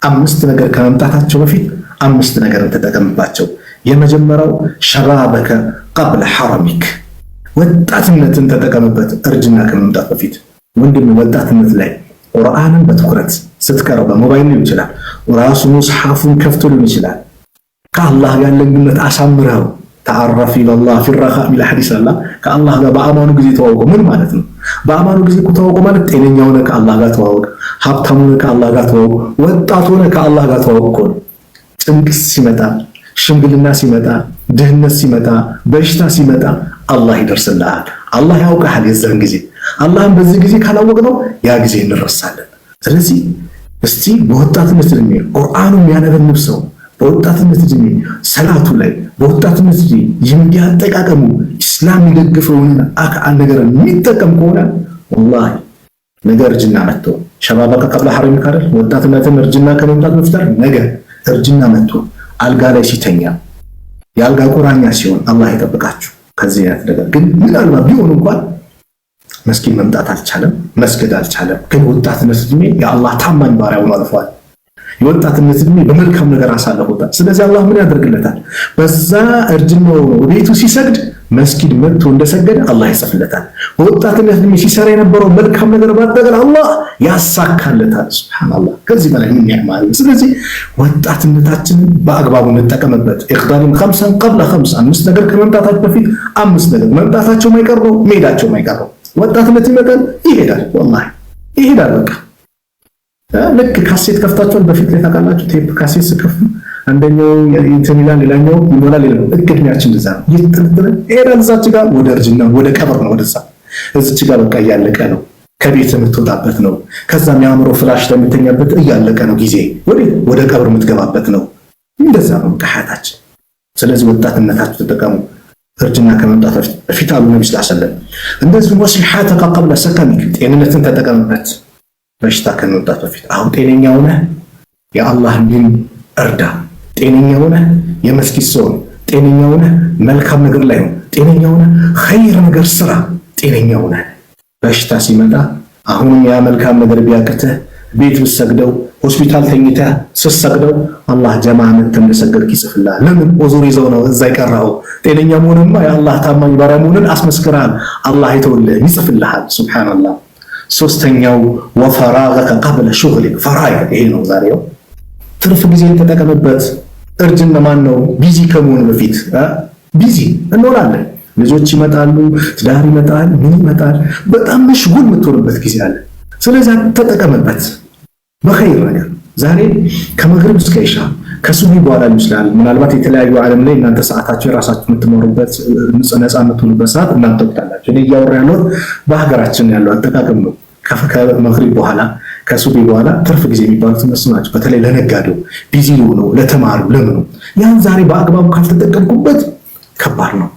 አምስት ነገር ከመምጣታቸው በፊት አምስት ነገርን ተጠቀምባቸው። የመጀመሪያው ሸባበከ ቀብለ ሐረሚክ፣ ወጣትነትን ተጠቀምበት እርጅና ከመምጣት በፊት። ወንድም ወጣትነት ላይ ቁርአንን በትኩረት ስትቀረው በሞባይል ሊሆን ይችላል፣ ራሱ ሙስሐፉን ከፍቶ ሊሆን ይችላል። ከአላህ ጋር ግንኙነት አሳምረው ተዓረፍ ኢለላህ ፊረኻ ሚል ሐዲስ አላ። ከአላህ ጋር በአማኑ ጊዜ ተዋወቁ። ምን ማለት ነው? በአማኑ ጊዜ ተዋወቁ ማለት ጤነኛ ሆነ ከአላህ ጋር ተዋወቅ፣ ሀብታም ሆነ ከአላህ ጋር ተዋወቅ፣ ወጣት ሆነ ከአላህ ጋር ተዋወቅ። ጭንቅ ሲመጣ፣ ሽምግልና ሲመጣ፣ ድህነት ሲመጣ፣ በሽታ ሲመጣ አላህ ይደርስልሃል። አላህ ያውቃል። የዛን ጊዜ አላህን በዚህ ጊዜ ካላወቅ ነው ያ ጊዜ እንረሳለን። ስለዚህ እስቲ በወጣትነት እድሜ ቁርአኑ የሚያነበንብ ሰው በወጣትነት እድሜ ሰላቱ ላይ በወጣትነት እድሜ የሚያጠቃቀሙ ኢስላም የሚደግፈውን ነገር የሚጠቀም ከሆነ ወላሂ ነገ እርጅና መጥቶ ሸባበከ ቀብለ ሐረሚክ አይደል? ወጣትነትን እርጅና ከመምጣት መፍጠር ነገ እርጅና መጥቶ አልጋ ላይ ሲተኛ የአልጋ ቁራኛ ሲሆን አላህ ይጠብቃችሁ ከዚህ አይነት ነገር። ግን ምናልባት ቢሆን እንኳን መስጊድ መምጣት አልቻለም፣ መስገድ አልቻለም። ግን ወጣትነት እድሜ የአላህ ታማኝ ባሪያ ሆኖ አልፏል። የወጣትነት እድሜ በመልካም ነገር አሳልፎታል። ስለዚህ አላህ ምን ያደርግለታል? በዛ እርጅናው ቤቱ ሲሰግድ መስጊድ መጥቶ እንደሰገደ አላህ ይጽፍለታል። በወጣትነት እድሜ ሲሰራ የነበረው መልካም ነገር ባጠቃላይ አላህ ያሳካለታል። ሱብሃንአላህ፣ ከዚህ በላይ ምን ያማል? ስለዚህ ወጣትነታችንን በአግባቡ እንጠቀምበት። ኢኽዳሪም ኸምሰን ቀብለ ኸምስ፣ አምስት ነገር ከመምጣታቸው በፊት አምስት ነገር መምጣታቸው ማይቀር ነው፣ መሄዳቸው ማይቀር ነው። ወጣትነት ይመጣል፣ ይሄዳል፣ ወላሂ ይሄዳል። በቃ ልክ ካሴት ከፍታችኋል በፊት ላይ ታውቃላችሁ። ቴፕ ካሴት ስከፍቱ አንደኛው እንትን ይላል፣ ሌላኛው ይሞላል። ሌላኛው እድሜያችን እንደዛ ነው። ይጥልጥል ይሄዳል። እዛች ጋር ወደ እርጅና ወደ ቀብር ነው። ወደዛ እዚች ጋር በቃ እያለቀ ነው። ከቤት የምትወጣበት ነው። ከዛ የሚያምረው ፍላሽ ለምትተኛበት እያለቀ ነው። ጊዜ ወደ ቀብር የምትገባበት ነው። እንደዛ ነው ሐያታችን። ስለዚህ ወጣትነታችሁ ተጠቀሙ እርጅና ከመምጣታችሁ በፊት አሉ ነብዩ ሰለላሁ ዐለይሂ ወሰለም። እንደዚህ ወሲሐተከ ቀብለ ሰከሚክ፣ ጤንነትን ተጠቀምበት በሽታ ከመምጣቱ በፊት። አሁን ጤነኛ ሆነ የአላህን ዲን እርዳ። ጤነኛ ሆነ የመስጊድ ሰው፣ ጤነኛ ሆነ መልካም ነገር ላይ ነው፣ ጤነኛ ሆነ ኸይር ነገር ስራ። ጤነኛ ሆነ በሽታ ሲመጣ አሁንም ያ መልካም ነገር ቢያቅትህ ቤት ብትሰግደው ሆስፒታል ተኝተህ ስትሰግደው አላህ ጀማዓን እንደሰገድክ ይጽፍልሃል። ለምን ዑዙር ይዘው ነው እዛ ይቀራው። ጤነኛ መሆንማ የአላህ ታማኝ ባሪያ መሆንን አስመስክራል። አላህ ይተውልህ ይጽፍልሃል። ሱብሃንአላህ። ሶስተኛው ወፈራገከ ቀብለ ሹግሊክ፣ ፈራግ ይሄ ነው ዛሬው። ትርፍ ጊዜን ተጠቀምበት። እርጅና ማን ነው ቢዚ ከመሆን በፊት ቢዚ እንሆናለን። ልጆች ይመጣሉ፣ ትዳር ይመጣል፣ ምን ይመጣል። በጣም መሽጉል የምትሆንበት ጊዜ አለ። ስለዚህ ተጠቀምበት በኸይር ነገር። ዛሬ ከመግሪብ እስከ ኢሻ ከሱቢ በኋላ ይችላል። ምናልባት የተለያዩ ዓለም ላይ እናንተ ሰዓታችሁ የራሳችሁ የምትመሩበት ነፃ የምትሆኑበት ሰዓት እናንተ ወጣላችሁ። እኔ እያወራ ያለሁት በሀገራችን ያለው አጠቃቀም ነው። ከመግሪብ በኋላ ከሱቢ በኋላ ትርፍ ጊዜ የሚባሉት እነሱ ናቸው። በተለይ ለነጋዴው ቢዚ ነው፣ ለተማሪው ለምኑ። ያን ዛሬ በአግባቡ ካልተጠቀምኩበት ከባድ ነው።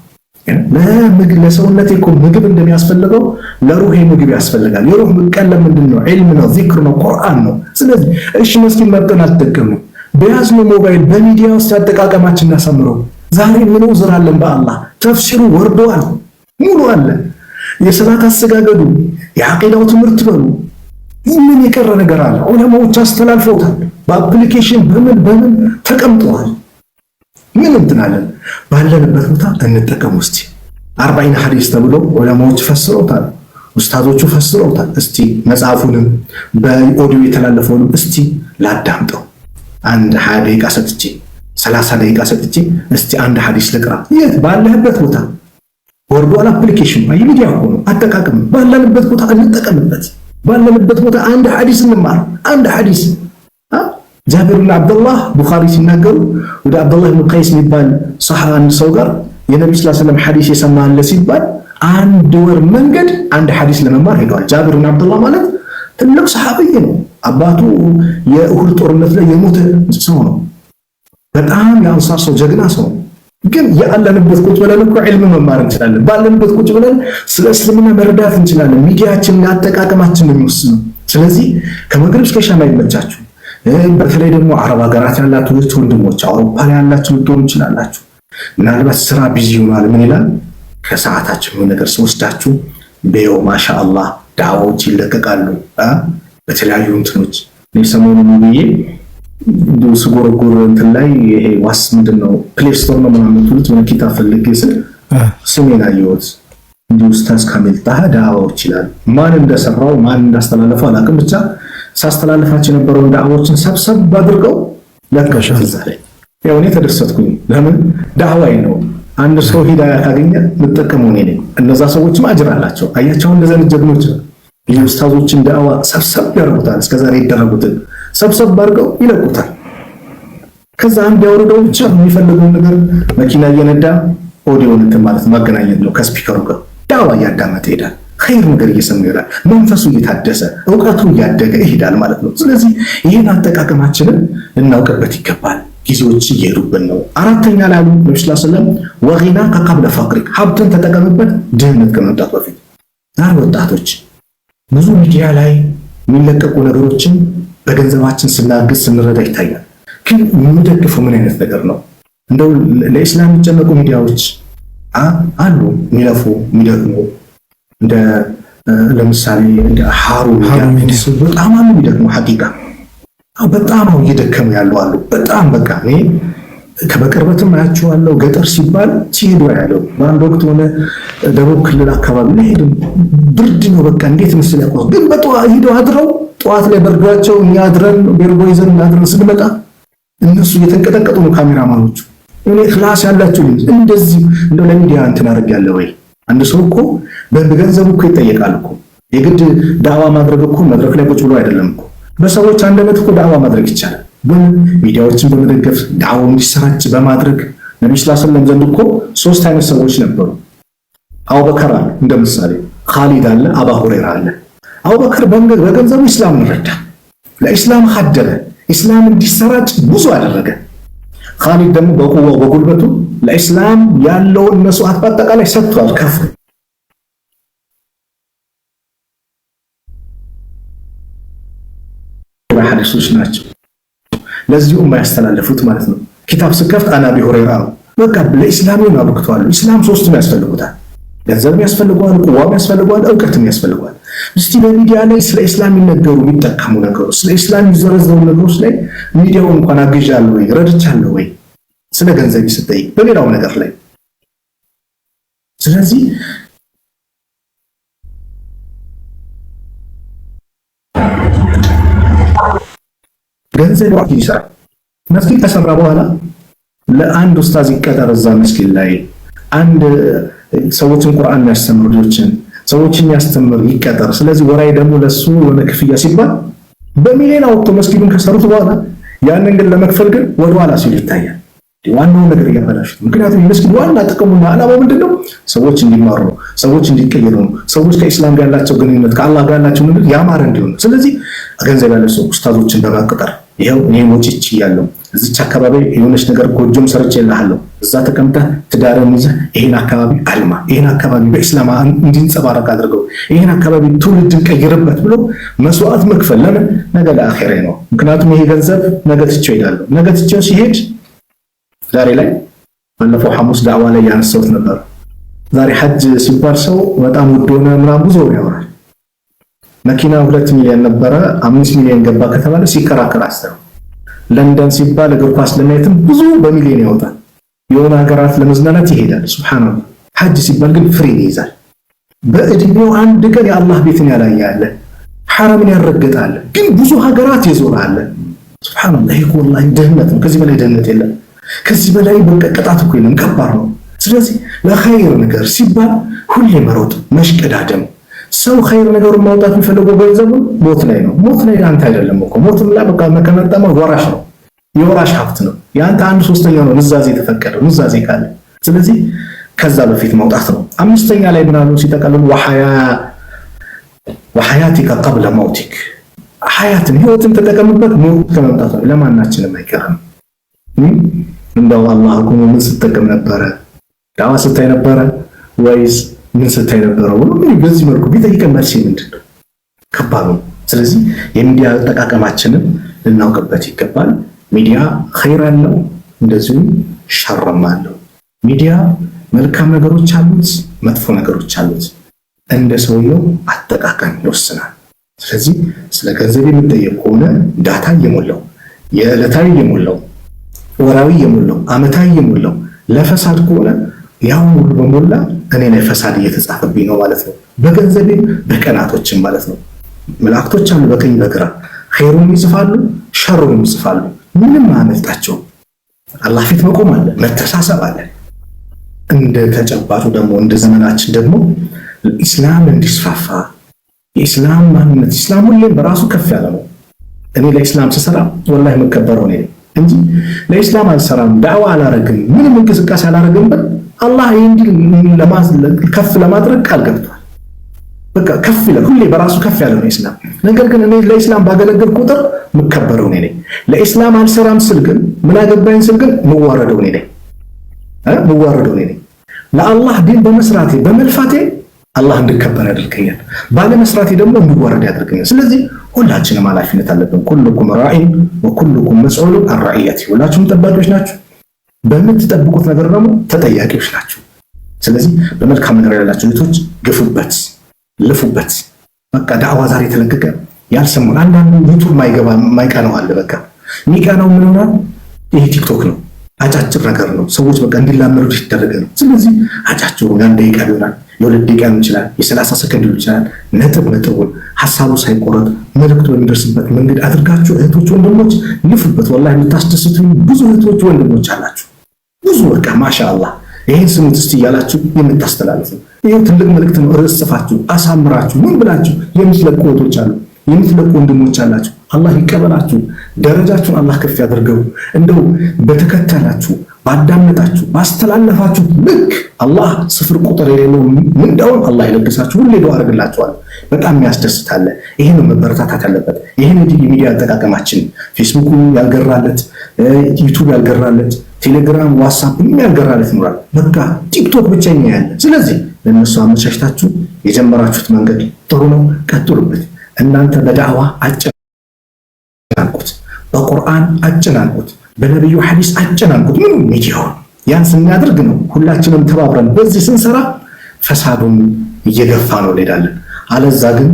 ለምግብ ለሰውነቴ እኮ ምግብ እንደሚያስፈልገው ለሩሄ ምግብ ያስፈልጋል። የሩህ ቀለም ምንድን ነው? ዒልም ነው፣ ዚክር ነው፣ ቁርአን ነው። ስለዚህ እሺ መስጊድ መጥተን አልተጠቀምንም። በያዝነው ሞባይል በሚዲያ ውስጥ አጠቃቀማችን እናሳምረው። ዛሬ ምን ውዝር አለን? በአላህ ተፍሲሩ ወርደዋል፣ ሙሉ አለ። የሰላት አሰጋገዱ፣ የዓቂዳው ትምህርት በሉ ምን የቀረ ነገር አለ? ዑለማዎች አስተላልፈውታል። በአፕሊኬሽን በምን ተቀምጠዋል። ምን እንትናለን? ባለንበት ቦታ እንጠቀም። እስቲ 40 ሐዲስ ተብሎ ዑለማዎች ፈስረውታል፣ ኡስታዞቹ ፈስረውታል። እስቲ መጽሐፉንም በኦዲዮ የተላለፈውንም እስቲ ላዳምጠው። አንድ 20 ደቂቃ ሰጥቼ 30 ደቂቃ ሰጥቼ እስቲ አንድ ሐዲስ ልቅራ። የት ባለህበት ቦታ ወርዷል። አፕሊኬሽን ሚዲያ ሆኖ አጠቃቀም። ባለንበት ቦታ እንጠቀምበት። ባለንበት ቦታ አንድ ሐዲስ እንማር። አንድ ሐዲስ ጃብር ብን አብደላህ ቡኻሪ ሲናገሩ ወደ አብደላህ ብን ቀይስ የሚባል ሰሃባ አንድ ሰው ጋር የነብዩ ሰለላሁ ዐለይሂ ወሰለም ሐዲስ የሰማለ ሲባል አንድ ወር መንገድ አንድ ሐዲስ ለመማር ሄደዋል። ጃብር ብን አብደላህ ማለት ትልቅ ሰሃቢ ነው። አባቱ የኡሁድ ጦርነት ላይ የሞተ ሰው ነው። በጣም የአንሳር ሰው፣ ጀግና ሰው። ግን ያለንበት ቁጭ ብለን እኮ ዒልም መማር እንችላለን። ባለንበት ቁጭ ብለን ስለ እስልምና መረዳት እንችላለን። ሚዲያችንን አጠቃቀማችን ነው የሚወስነው። ስለዚህ ከመግሪብ እስከ ኢሻ ይመቻችሁ። በተለይ ደግሞ አረብ ሀገራት ያላችሁ ወንድሞች፣ አውሮፓ ላይ ያላችሁ ልትሆኑ ይችላላችሁ። ምናልባት ስራ ቢዚ ሆኗል። ምን ይላል? ከሰዓታችሁ ምን ነገር ወስዳችሁ በየው ማሻአላህ ዳዋዎች ይለቀቃሉ በተለያዩ እንትኖች። ሰሞኑን ብዬ እንደው ስጎረጎር እንትን ላይ ይሄ ዋስ ምንድነው ፕሌይ ስቶር ነው ምናምን ትሉት ምን ኪታብ ፈልጌ ስል ስሜን አየሁት። እንዲሁ ኡስታዝ ካሚል ጣሃ ዳዕዋዎች ይላል። ማን እንደሰራው ማን እንዳስተላለፈው አላውቅም። ብቻ ሳስተላለፋቸው የነበረው ዳዕዋዎችን ሰብሰብ አድርገው ለቀቁት እዛ ላይ። ያው እኔ ተደሰትኩኝ። ለምን ዳዕዋይ ነው። አንድ ሰው ሂዳያ ካገኘ ልጠቀመው እኔ ነኝ። እነዛ ሰዎችም አጅር አላቸው። አያቸው እንደዛ ጀግኖች የኡስታዞችን ዳዕዋ ሰብሰብ ያደርጉታል። እስከዛሬ ይደረጉትን ሰብሰብ አድርገው ይለቁታል። ከዛ አንድ ያወርደው ብቻ የሚፈልገውን ነገር መኪና እየነዳ ኦዲዮን እንትን ማለት ማገናኘት ነው ከስፒከሩ ጋር ዳዕዋ እያዳመጠ ይሄዳል። ኸይር ነገር እየሰማ ይሄዳል። መንፈሱ እየታደሰ እውቀቱ እያደገ ይሄዳል ማለት ነው። ስለዚህ ይህን አጠቃቀማችንን ልናውቅበት ይገባል። ጊዜዎች እየሄዱብን ነው። አራተኛ ላይ ነብዩ ሰለላሁ ዐለይሂ ወሰለም ወጊና ከቀብለ ፈቅሪክ ሀብትን ተጠቀምበት ድህነት ከመምጣት በፊት። ዛሬ ወጣቶች ብዙ ሚዲያ ላይ የሚለቀቁ ነገሮችን በገንዘባችን ስናግዝ ስንረዳ ይታያል። ግን የሚደግፈው ምን አይነት ነገር ነው? እንደው ለኢስላም የሚጨነቁ ሚዲያዎች አሉ፣ የሚለፉ የሚደግሙ እንደ ለምሳሌ እንደ ሀሩን ሚዲያ በጣም አሉ የሚደግሙ ሐቂቃ በጣም ነው እየደከሙ ያለው አሉ። በጣም በቃ እኔ ከበቅርበትም አያቸዋለሁ። ገጠር ሲባል ሲሄዱ ያለው በአንድ ወቅት ሆነ ደቡብ ክልል አካባቢ ላይ ሄዱ። ብርድ ነው በቃ እንዴት ምስል ያቆስ ግን በጠዋት ሄደው አድረው ጠዋት ላይ በርዷቸው እኛ አድረን ቤርጎ ይዘን አድረን ስንመጣ እነሱ እየተንቀጠቀጡ ነው ካሜራማኖቹ። እኔ ክላስ ያላችሁ እንደዚህ እንደው ለሚዲያ እንትን አደርጋለሁ ወይ? አንድ ሰው እኮ በገንዘብ እኮ ይጠየቃል እኮ። የግድ ዳዕዋ ማድረግ እኮ መድረክ ላይ ቁጭ ብሎ አይደለም እኮ። በሰዎች አንደበት እኮ ዳዕዋ ማድረግ ይቻላል። ሚዲያዎችን በመደገፍ ዳዕዋው እንዲሰራጭ በማድረግ ነብዩ ሰለላሁ ዐለይሂ ወሰለም ዘንድ እኮ ሶስት አይነት ሰዎች ነበሩ። አቡበከር አለ እንደ ምሳሌ፣ ኻሊድ አለ፣ አባ ሁረይራ አለ። አቡበከር በገንዘቡ ኢስላምን ረዳ፣ ለኢስላም ኸደመ፣ ኢስላም እንዲሰራጭ ብዙ አደረገ። ኻሊድ ደግሞ በቁዋው በጉልበቱ ለኢስላም ያለውን መስዋዕት በአጠቃላይ ሰጥቷል። ከፍ ሐዲሶች ናቸው ለዚሁ የማያስተላልፉት ማለት ነው። ኪታብ ስከፍት አና አቢ ሁረይራ ነው በቃ ለኢስላም አብቅቷል። ኢስላም ሶስቱም ያስፈልጉታል። ገንዘብ ያስፈልገዋል፣ ቁዋም ያስፈልገዋል፣ እውቀትም ያስፈልገዋል። እስቲ በሚዲያ ላይ ስለ ኢስላም የሚነገሩ የሚጠቀሙ ነገሮች፣ ስለ ኢስላም የሚዘረዘሩ ነገሮች ላይ ሚዲያው እንኳን አግዣለሁ ወይ ረድቻለሁ ወይ? ስለ ገንዘብ ይስጠይ በሌላው ነገር ላይ። ስለዚህ ገንዘብ ይሰራል። መስጊድ ከሰራ በኋላ ለአንድ ኡስታዝ ይቀጠር እዛ መስጊድ ላይ አንድ ሰዎችን ቁርአን የሚያስተምሩ ልጆችን ሰዎችን የሚያስተምር ይቀጠር። ስለዚህ ወራይ ደግሞ ለሱ የሆነ ክፍያ ሲባል በሚሊዮን አውጥቶ መስጊዱን ከሰሩት በኋላ ያንን ግን ለመክፈል ግን ወደኋላ ሲሉ ይታያል። ዋናው ነገር እያበላሹት። ምክንያቱም የመስጊድ ዋና ጥቅሙና ዓላማው ምንድነው? ሰዎች እንዲማሩ ነው፣ ሰዎች እንዲቀየሩ ነው፣ ሰዎች ከኢስላም ጋር ያላቸው ግንኙነት ከአላህ ጋር ያላቸው ነገር ያማረ እንዲሆን። ስለዚህ ገንዘብ ያለው ሰው ኡስታዞችን በመቅጠር ይሄው እኔ ሞጭጭ ያለው እዚች አካባቢ የሆነች ነገር ጎጆም ሰርቼ እልሃለሁ፣ እዛ ተቀምጠህ ትዳርን ይዘህ ይሄን አካባቢ አልማ፣ ይሄን አካባቢ በኢስላም እንዲንጸባረቅ አድርገው፣ ይሄን አካባቢ ትውልድን ቀይርበት ብሎ መስዋዕት መክፈል ለምን? ነገ ለአኺራ ነው። ምክንያቱም ይሄ ገንዘብ ነገ ትቼው እሄዳለሁ። ነገ ትቼው ሲሄድ ዛሬ ላይ ባለፈው ሐሙስ ዳዕዋ ላይ ያነሳሁት ነበር። ዛሬ ሐጅ ሲባል ሰው በጣም ውድ ሆነ ምናምን ብዙ ያወራል። መኪና 2 ሚሊዮን ነበረ 5 ሚሊዮን ገባ ከተባለ ሲከራከር አስተው። ለንደን ሲባል እግር ኳስ ለማየትም ብዙ በሚሊዮን ያወጣል። የሆነ ሀገራት ለመዝናናት ይሄዳል። ሱብሃንአላህ። ሐጅ ሲባል ግን ፍሪ ይይዛል። በእድሜው አንድ ቀን የአላህ ቤትን ያላየ አለ፣ ሐረምን ያረገጣል፣ ግን ብዙ ሀገራት ይዞራል። ሱብሃንአላህ። ይሄ ወላሂ ድህነት ነው። ከዚህ በላይ ድህነት የለም። ከዚህ በላይ በቀጣት እኮ የለም። ከባድ ነው። ስለዚህ ለኸይር ነገር ሲባል ሁሌ መሮጥ መሽቀዳደም። ሰው ኸይር ነገሩን ማውጣት የሚፈልገው ገንዘቡን ሞት ላይ ነው። ሞት ላይ አንተ አይደለም እኮ ሞት ላይ በቃ መከመጠማ ወራሽ ነው፣ የወራሽ ሀብት ነው። ያንተ 1/3 ነው ንዛዜ የተፈቀደው ንዛዜ ካለ። ስለዚህ ከዛ በፊት ማውጣት ነው። 5ኛ ላይ ምናሉ ሲጠቀልሉ ወሐያቲከ ቀብለ መውቲክ፣ ሐያትን ህይወትን ተጠቀምበት ሞት ከመምጣቱ ለማናችንም አይቀርም። እንደው አላህ እኮ ምን ስትጠቀም ነበረ? ዳዋ ስታይ ነበረ ወይስ ምን ስታይ ነበረ? ወይስ በዚህ መልኩ ቢጠይቀን መልስ ምንድነው? ከባድ ነው። ስለዚህ የሚዲያ አጠቃቀማችንን ልናውቅበት ይገባል። ሚዲያ ኸይር አለው፣ እንደዚሁም ሸርም አለው። ሚዲያ መልካም ነገሮች አሉት፣ መጥፎ ነገሮች አሉት። እንደ ሰውየው አጠቃቀም ይወስናል። ስለዚህ ስለ ገንዘብ የሚጠየቅ ከሆነ ዳታ እየሞላው የዕለታዊ የሞላው ወራዊ የሞላው ዓመታዊ የሞላው ለፈሳድ ከሆነ ያው ሙሉ በሞላ እኔ ላይ ፈሳድ እየተጻፈብኝ ነው ማለት ነው። በገንዘቤም በቀናቶችም ማለት ነው። መላእክቶች አሉ በቀኝ በግራ ኸይሩን ይጽፋሉ፣ ሸሩን ይጽፋሉ። ምንም አያመልጣቸው። አላህ ፊት መቆም አለ፣ መተሳሰብ አለ። እንደ ተጨባጩ ደግሞ እንደ ዘመናችን ደግሞ ኢስላም እንዲስፋፋ የኢስላም ማንነት ኢስላም ሁሌም በራሱ ከፍ ያለ ነው። እኔ ለኢስላም ስሰራ ወላሂ መከበረው እኔ እንጂ ለኢስላም አልሰራም፣ ዳዕዋ አላረግም፣ ምንም እንቅስቃሴ አላረግም። አላህ ከፍ ለማድረግ ቃል ገብቷል። በቃ ከፍ ይላል፣ ሁሌ በራሱ ከፍ ያለ ነው ኢስላም። ነገር ግን እኔ ለኢስላም ባገለግል ቁጥር መከበረው እኔ ነኝ። ለኢስላም አልሰራም ስል ግን ምን አገባኝ ስል ግን መዋረደው እኔ ነኝ። ለአላህ ዲን በመስራቴ በመልፋቴ አላህ እንድከበር ያደርገኛል፣ ባለመስራቴ ደግሞ እንድዋረድ ያደርገኛል። ስለዚህ ሁላችንም ኃላፊነት አለብን። ኩልኩም ራዒን ወኩልኩም መስዑሉን አን ረዒየቲሂ። ሁላችሁም ጠባቂዎች ናችሁ፣ በምትጠብቁት ነገር ደግሞ ተጠያቂዎች ናችሁ። ስለዚህ በመልካም ነገር ያላችሁ እህቶች ግፉበት፣ ልፉበት። በቃ ዳዕዋ ዛሬ ተለቀቀ ያልሰሙን አንዳንዱ ዩቱብ ማይቀነው አለ። በቃ የሚቀነው ምን ሆነ? ይሄ ቲክቶክ ነው። አጫጭር ነገር ነው። ሰዎች በቃ እንዲላመዱ ይደረገ ነው። ስለዚህ አጫጭሩ አንድ ደቂቃ ይሆናል፣ የሁለት ደቂቃ ይችላል፣ የ30 ሰከንድ ይችላል። ነጥቡን ሐሳቡ ሳይቆረጥ መልእክቱ በሚደርስበት መንገድ አድርጋችሁ እህቶች ወንድሞች ልፉበት። ወላሂ የምታስደስቱ ብዙ እህቶች ወንድሞች አላችሁ። ብዙ በቃ ማሻአላህ ይሄን ስሙት እስቲ እያላችሁ የምታስተላልፉ ይሄ ትልቅ መልእክት ነው። ርዕስ ጽፋችሁ አሳምራችሁ ምን ብላችሁ የምትለቁ እህቶች አሉ፣ የምትለቁ ወንድሞች አላችሁ። አላህ ይቀበላችሁ፣ ደረጃችሁን አላህ ከፍ ያድርገው። እንደው በተከተላችሁ ባዳመጣችሁ ባስተላለፋችሁ ልክ አላህ ስፍር ቁጥር የሌለው ምንዳውን አላህ ይለግሳችሁ። ሁሌ ዱዓ አደርግላችኋለሁ። በጣም ያስደስታል። ይሄ ነው መበረታታት ያለበት። ይሄን የሚዲያ አጠቃቀማችን ፌስቡክ ያልገራለት፣ ዩቲዩብ ያልገራለት፣ ቴሌግራም ዋትስአፕ ያልገራለት ይኖራል። በቃ ቲክቶክ ብቻ ያለ። ስለዚህ ለነሱ አመቻችታችሁ የጀመራችሁት መንገድ ጥሩ ነው፣ ቀጥሉበት። እናንተ በዳዕዋ አጨናንቁት፣ በቁርአን አጨናንቁት፣ በነብዩ ሐዲስ አጨናንቁት። ምን ሚዲያውን ያን ስናደርግ ነው ሁላችንም ተባብረን በዚህ ስንሰራ ፈሳዱን እየገፋ ነው እንሄዳለን። አለዛ ግን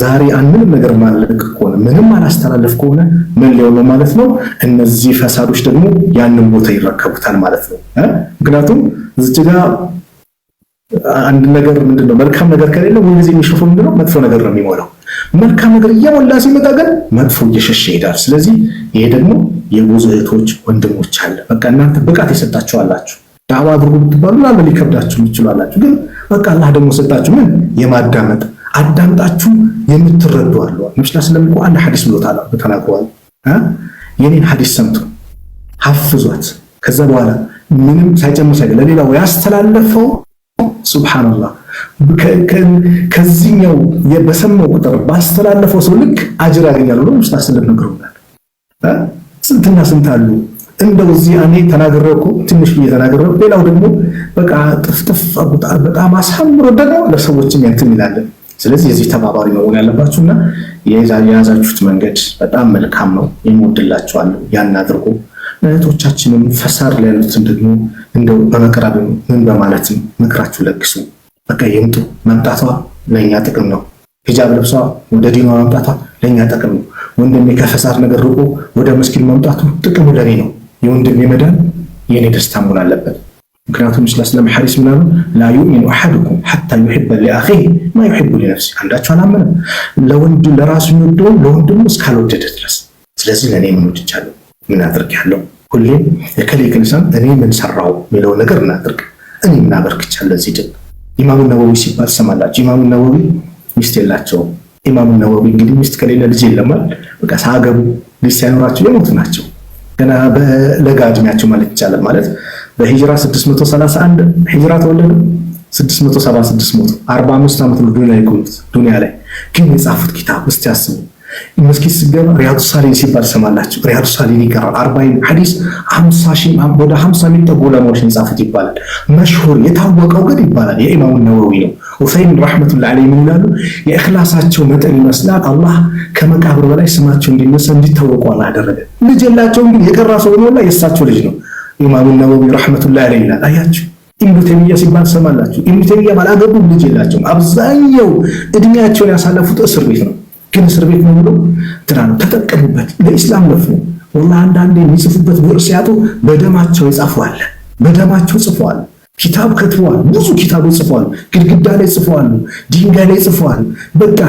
ዛሬ አንድም ነገር ማለቅ ከሆነ ምንም አላስተላለፍ ከሆነ ምን ሊሆን ነው ማለት ነው? እነዚህ ፈሳዶች ደግሞ ያንን ቦታ ይረከቡታል ማለት ነው። ምክንያቱም እዚህ ጋር አንድ ነገር ምንድነው መልካም ነገር ከሌለ ወይ ጊዜ የሚሸፈው ምንድነው መጥፎ ነገር ነው የሚሞላው። መልካም ነገር እየሞላ ሲመጣ ግን መጥፎ እየሸሸ ይሄዳል። ስለዚህ ይሄ ደግሞ የብዙ እህቶች ወንድሞች አለ። በቃ እናንተ ብቃት የሰጣችሁ አላችሁ፣ ዳዕዋ አድርጉ ብትባሉ ላለ ሊከብዳችሁ ይችላላችሁ። ግን በቃ አላህ ደግሞ ሰጣችሁ ምን የማዳመጥ አዳምጣችሁ የምትረዱ አሉ። ነብዩ ስለምቆ አንድ ሐዲስ ብሎታል ተናግሯል። የኔን ሐዲስ ሰምቶ ሐፍዟት ከዛ በኋላ ምንም ሳይጨምር ሳይገል ለሌላው ያስተላለፈው ሱብሃንአላህ ከዚህኛው በሰማው ቁጥር ባስተላለፈው ሰው ልክ አጅር ያገኛል ብሎ ነብዩ ስለነገሩናል። ስንትና ስንት አሉ እንደው እዚህ እኔ ተናግሬው እኮ ትንሽ እየተናገረው ሌላው ደግሞ በቃ ጥፍጥፍ በጣም አሳምሮ ደግሞ ለሰዎችም ያንተም ይላል። ስለዚህ የዚህ ተባባሪ ነው ያለባችሁና የያዛችሁት መንገድ በጣም መልካም ነው። ይሞድላችኋለሁ። ያን አድርጉ። እህቶቻችንን ፈሳር ላይ ያሉትን ደግሞ እንደው በመቅረብ ምን በማለትም ምክራችሁ ለግሱ። በቃ ይምጡ። መምጣቷ ለኛ ጥቅም ነው። ሂጃብ ለብሷ ወደ ዲኗ መምጣቷ ለኛ ጥቅም ነው። ወንድሜ ከፈሳር ነገር ርቆ ወደ መስጊድ መምጣቱ ጥቅሙ ለኔ ነው። የወንድሜ መዳን የኔ ደስታ መሆን አለበት። ምክንያቱም እስላም ሐዲስ ምናሉ ላ ዩእሚኑ አሐዱኩም ሐታ ዩሂበ ሊአኺሂ ማ ዩሂቡ ሊነፍሲ። አንዳችሁ አላመነም ለወንድ ለራሱ የሚወደውን ለወንድሙ እስካልወደደ ድረስ። ስለዚህ ለኔ ምን ወድቻለሁ፣ ምን አድርጌያለሁ፣ ሁሌም የከሌ ክንሳን እኔ ምን ሰራው የሚለው ነገር እናድርግ። እኔ ምን አበርክቻለሁ እዚህ ድን ኢማሙ ነወዊ ሲባል ሰማላችሁ። ኢማሙ ነወዊ ሚስት የላቸውም። ኢማሙ ነወዊ እንግዲህ ሚስት ከሌለ ልጅ የለማል። በቃ ሳገቡ ልጅ ሳይኖራቸው የሞቱ ናቸው። ገና በለጋ እድሜያቸው ማለት ይቻላል። ማለት በሂጅራ 631 ሂጅራ ተወለዱ። 645 ዓመት ነው ዱንያ ላይ ቆዩት። ዱንያ ላይ ግን የጻፉት ኪታብ እስቲ አስቡ። መስጊድ ሲገባ ሪያዱ ሳሊሂን ሲባል ሰማላችሁ። ሪያዱ ሳሊሂን ይቀራል 40 ሐዲስ 50 ሺህ ወደ 50 የሚጠጉ ዑለማዎች የጻፉት ይባላል። መሽሁር የታወቀው ግን ይባላል የኢማሙ ነወዊ ነው። ዑሰይሚን ረሕመቱላሂ ዐለይሂ ምን ይላሉ? የእኽላሳቸው መጠን ይመስላል አላህ ከመቃብር በላይ ስማቸው እንዲነሳ እንዲታወቁ አላህ አደረገ። ልጅ የላቸውም፣ ግን የቀራ ሰው ነው የእሳቸው ልጅ ነው። ኢማሙ ነወዊ ረሕመቱላሂ ዐለይሂ ይላል። አያችሁ ኢብኑ ተይሚያ ሲባል ሰማላችሁ። ኢብኑ ተይሚያ ባላገቡም ልጅ የላቸውም። አብዛኛው እድሜያቸውን ያሳለፉት እስር ቤት ነው። ግን እስር ቤት ነው ብሎ ትራኑ ተጠቀሙበት። ለኢስላም ለፉ። ወላሂ አንዳንዴ የሚጽፉበት ብዕር ሲያጡ በደማቸው ይጻፋሉ። በደማቸው ጽፈዋል። ኪታብ ከትበዋል። ብዙ ኪታቦች ጽፈዋል። ግድግዳ ላይ ጽፈዋል። ድንጋይ ላይ ጽፈዋል። በቃ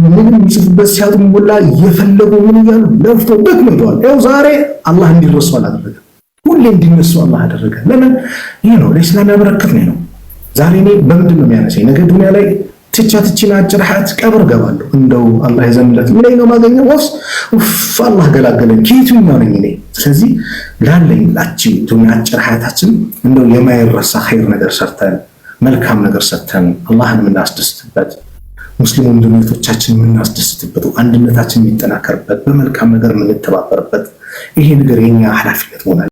ምንም የሚጽፉበት ሲያጡ ወላሂ እየፈለጉ ምን እያሉ ለፍተው ደክመዋል። ያው ዛሬ አላህ እንዲረሱ አላደረገም። ሁሌ እንዲነሱ አላህ አደረገ። ለምን? ይሄ ነው ለእስላም ያበረከት ነው። ዛሬ እኔ በምንድን ነው የሚያነሳኝ? ነገ ዱንያ ላይ ትቻትቺና አጭር ሐያት ቀብር ገባለሁ። እንደው አላህ ይዘንለት ምን ነው ማገኘው? ወፍ አላህ ገላገለኝ ከየትኛው ነኝ እኔ? ስለዚህ ላለኝ ላቺ ዱንያ አጭር ሐያታችን እንደው የማይረሳ ኸይር ነገር ሰርተን መልካም ነገር ሰርተን አላህን የምናስደስትበት ሙስሊም ወንድሞቻችን የምናስደስትበት አንድነታችን የሚጠናከርበት በመልካም ነገር የምንተባበርበት ይሄ ነገር የኛ ኃላፊነት ሆነ።